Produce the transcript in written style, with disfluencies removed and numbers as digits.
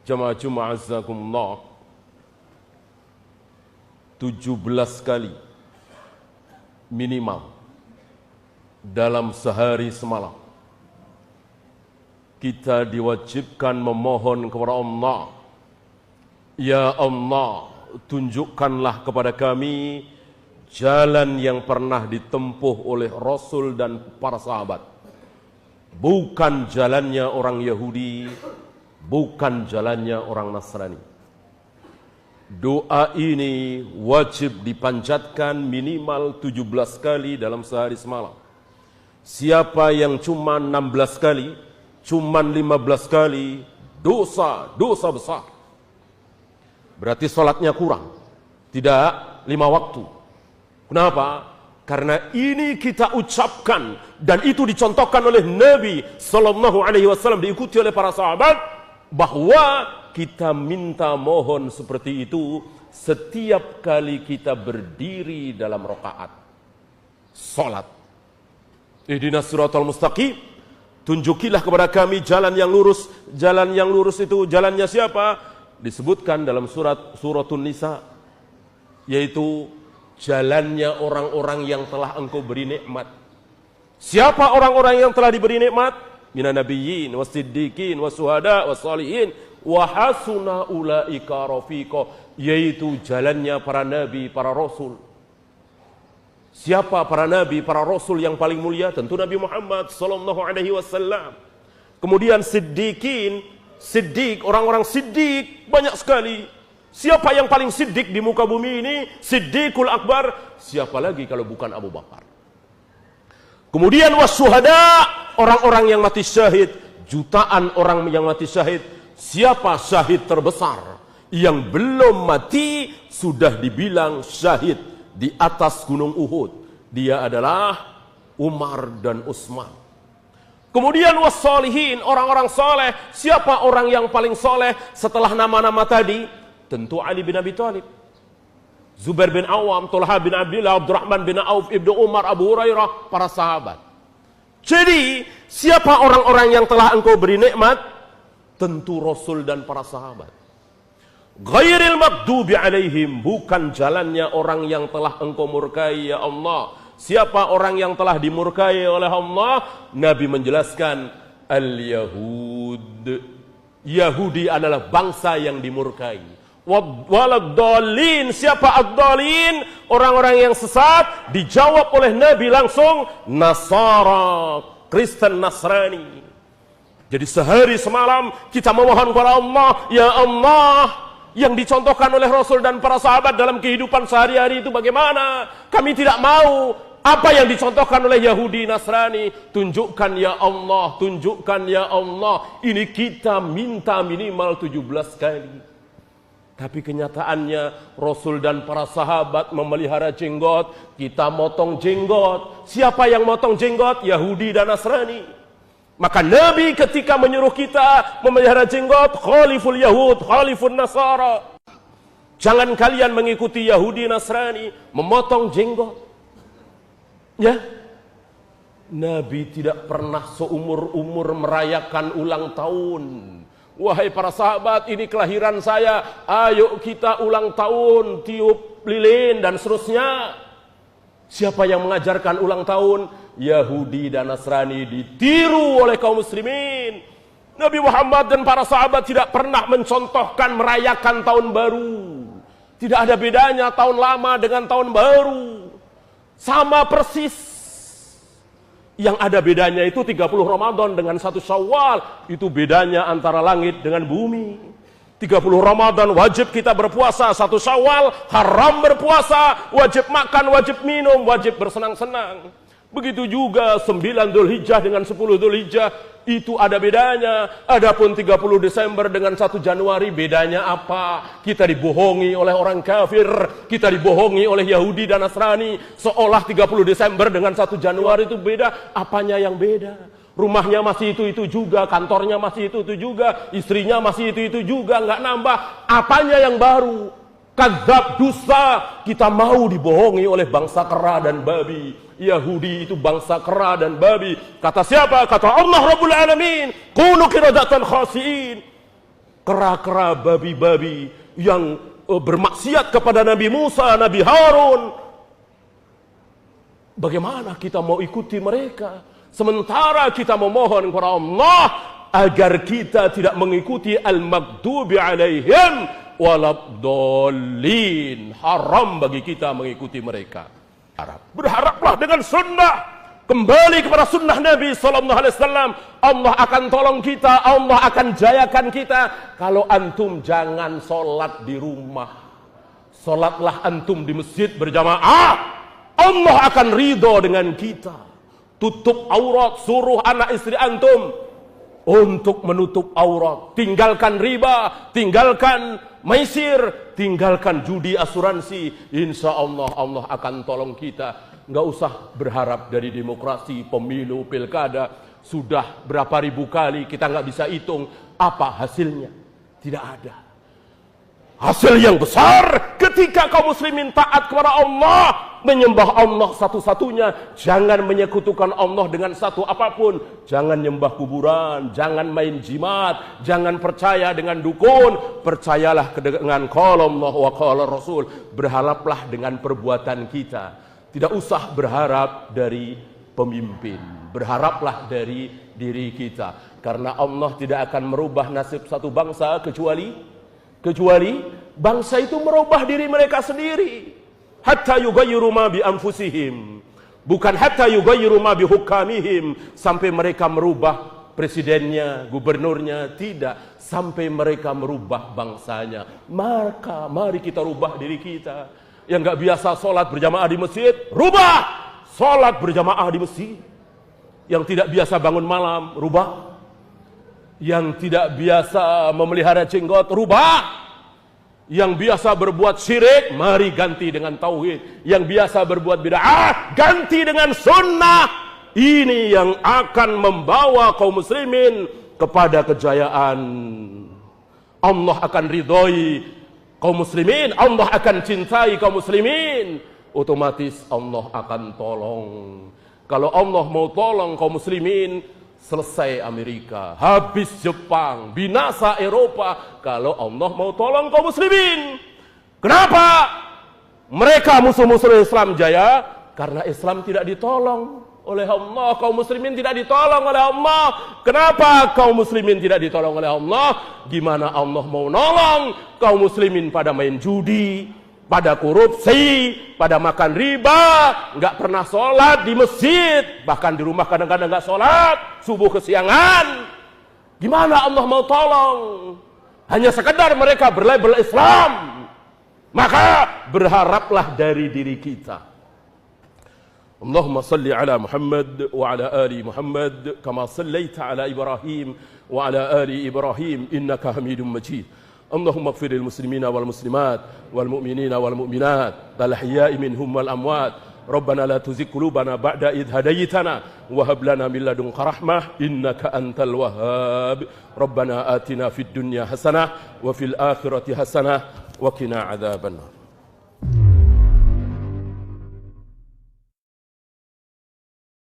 Jamaah Jumat azakumullah, 17 kali minimal dalam sehari semalam kita diwajibkan memohon kepada Allah, ya Allah, tunjukkanlah kepada kami jalan yang pernah ditempuh oleh Rasul dan para sahabat, bukan jalannya orang Yahudi, bukan jalannya orang Nasrani. Doa ini wajib dipanjatkan minimal 17 kali dalam sehari semalam. Siapa yang cuma 16 kali, cuma 15 kali, dosa besar. Berarti sholatnya kurang, tidak 5 waktu. Kenapa? Karena ini kita ucapkan dan itu dicontohkan oleh Nabi Sallallahu Alaihi Wasallam, diikuti oleh para sahabat, bahwa kita minta mohon seperti itu setiap kali kita berdiri dalam rakaat salat. Ihdinas siratal mustaqim, tunjukilah kepada kami jalan yang lurus. Jalan yang lurus itu jalannya siapa? Disebutkan dalam suratun Nisa, yaitu jalannya orang-orang yang telah engkau beri nikmat. Siapa orang-orang yang telah diberi nikmat? Minan nabiyyin wasiddiqin wasuhada wasalihin wa hasuna ulaika rafiqa, yaitu jalannya para nabi, para rasul. Siapa para nabi, para rasul yang paling mulia? Tentu Nabi Muhammad sallallahu alaihi wasallam. Kemudian siddiqin, siddiq, orang-orang siddiq banyak sekali. Siapa yang paling siddiq di muka bumi ini? Siddiqul akbar. Siapa lagi kalau bukan Abu Bakar? Kemudian wasyuhada, orang-orang yang mati syahid, jutaan orang yang mati syahid. Siapa syahid terbesar? Yang belum mati sudah dibilang syahid di atas gunung Uhud. Dia adalah Umar dan Utsman. Kemudian wassalihin, orang-orang soleh. Siapa orang yang paling soleh setelah nama-nama tadi? Tentu Ali bin Abi Thalib, Zubair bin Awam, Talha bin Abdillah, Abdurrahman bin Auf, Ibnu Umar, Abu Hurairah, para sahabat. Jadi, siapa orang-orang yang telah engkau beri nikmat? Tentu Rasul dan para sahabat. Ghairil maghdubi alaihim, bukan jalannya orang yang telah engkau murkai, ya Allah. Siapa orang yang telah dimurkai oleh Allah? Nabi menjelaskan, al-Yahud. Yahudi adalah bangsa yang dimurkai. Waladhdallin, siapa ad-dallin? Orang-orang yang sesat. Dijawab oleh Nabi langsung, Nasara, Kristen Nasrani. Jadi sehari semalam kita memohon kepada Allah, ya Allah, yang dicontohkan oleh Rasul dan para sahabat dalam kehidupan sehari-hari itu bagaimana? Kami tidak mau apa yang dicontohkan oleh Yahudi Nasrani. Tunjukkan ya Allah, tunjukkan ya Allah. Ini kita minta minimal 17 kali. Tapi kenyataannya Rasul dan para sahabat memelihara jenggot, kita motong jenggot. Siapa yang motong jenggot? Yahudi dan Nasrani. Maka Nabi ketika menyuruh kita memelihara jenggot, khaliful Yahud, khaliful Nasara. Jangan kalian mengikuti Yahudi Nasrani memotong jenggot. Ya, Nabi tidak pernah seumur-umur merayakan ulang tahun. Wahai para sahabat, ini kelahiran saya, ayo kita ulang tahun, tiup lilin dan seterusnya. Siapa yang mengajarkan ulang tahun? Yahudi dan Nasrani, ditiru oleh kaum muslimin. Nabi Muhammad dan para sahabat tidak pernah mencontohkan merayakan tahun baru. Tidak ada bedanya tahun lama dengan tahun baru. Sama persis. Yang ada bedanya itu 30 Ramadan dengan 1 Syawal. Itu bedanya antara langit dengan bumi. 30 Ramadan wajib kita berpuasa, 1 Syawal haram berpuasa, wajib makan, wajib minum, wajib bersenang-senang. Begitu juga 9 Dzulhijjah dengan 10 Dzulhijjah, itu ada bedanya. Adapun 30 Desember dengan 1 Januari bedanya apa? Kita dibohongi oleh orang kafir, kita dibohongi oleh Yahudi dan Nasrani, seolah 30 Desember dengan 1 Januari itu beda. Apanya yang beda? Rumahnya masih itu juga, kantornya masih itu juga, istrinya masih itu juga, nggak nambah. Apanya yang baru? Kadzab, dusta. Kita mau dibohongi oleh bangsa kera dan babi. Yahudi itu bangsa kera dan babi. Kata siapa? Kata Allah Rabbul Alamin, kunu qiradatan khasiin. kera-kera babi-babi yang bermaksiat kepada Nabi Musa, Nabi Harun. Bagaimana kita mau ikuti mereka? Sementara kita memohon kepada Allah agar kita tidak mengikuti al-maghdubi alaihim waladhdallin. Haram bagi kita mengikuti mereka. Berharaplah dengan sunnah. Kembali kepada sunnah Nabi SAW. Allah akan tolong kita, Allah akan jayakan kita. Kalau antum jangan sholat di rumah, sholatlah antum di masjid berjamaah. Allah akan ridho dengan kita. Tutup aurat, suruh anak istri antum untuk menutup aurat. Tinggalkan riba, tinggalkan maisir, tinggalkan judi asuransi. Insya Allah, Allah akan tolong kita. Nggak usah berharap dari demokrasi, pemilu, pilkada. Sudah berapa ribu kali kita nggak bisa hitung apa hasilnya. Tidak ada. Hasil yang besar ketika kaum muslimin taat kepada Allah, menyembah Allah satu-satunya, jangan menyekutukan Allah dengan satu apapun, jangan nyembah kuburan, jangan main jimat, jangan percaya dengan dukun, percayalah dengan qala Allah wa qala Rasul. Berharaplah dengan perbuatan kita. Tidak usah berharap dari pemimpin, berharaplah dari diri kita. Karena Allah tidak akan merubah nasib satu bangsa kecuali bangsa itu merubah diri mereka sendiri. Hatta yughayyiru ma bi anfusihim, bukan hatta yughayyiru ma bi hukamihim, sampai mereka merubah presidennya, gubernurnya, tidak, sampai mereka merubah bangsanya. Maka mari kita rubah diri kita. Yang nggak biasa sholat berjamaah di masjid, rubah sholat berjamaah di masjid. Yang tidak biasa bangun malam, rubah. Yang tidak biasa memelihara jenggot, rubah. Yang biasa berbuat syirik, mari ganti dengan tauhid. Yang biasa berbuat bid'ah, ganti dengan sunnah. Ini yang akan membawa kaum muslimin kepada kejayaan. Allah akan ridhoi kaum muslimin, Allah akan cintai kaum muslimin. Otomatis Allah akan tolong. Kalau Allah mau tolong kaum muslimin, selesai Amerika, habis Jepang, binasa Eropa. Kalau Allah mau tolong kaum muslimin, kenapa mereka musuh-musuh Islam jaya? Karena Islam tidak ditolong oleh Allah, kaum muslimin tidak ditolong oleh Allah. Kenapa kaum muslimin tidak ditolong oleh Allah? Gimana Allah mau nolong kaum muslimin pada main judi, pada korupsi, pada makan riba, nggak pernah sholat di masjid, bahkan di rumah kadang-kadang nggak sholat, subuh kesiangan. Gimana Allah mau tolong? Hanya sekedar mereka berlabel Islam. Maka berharaplah dari diri kita. Allahumma salli ala Muhammad wa ala ali Muhammad kama sallaita ala Ibrahim wa ala ali Ibrahim innaka Hamidum Majid. Allahumma ighfir lil muslimina wal muslimat wal mu'minina wal mu'minat al ahya'i minhum wal amwat. Rabbana la tuzigh qulubana ba'da idh hadaytana wa hab lana min ladunka rahmah innaka antal wahhab. Rabbana atina fid dunya hasanah wa fil akhirati hasanah wa qina adzabannar.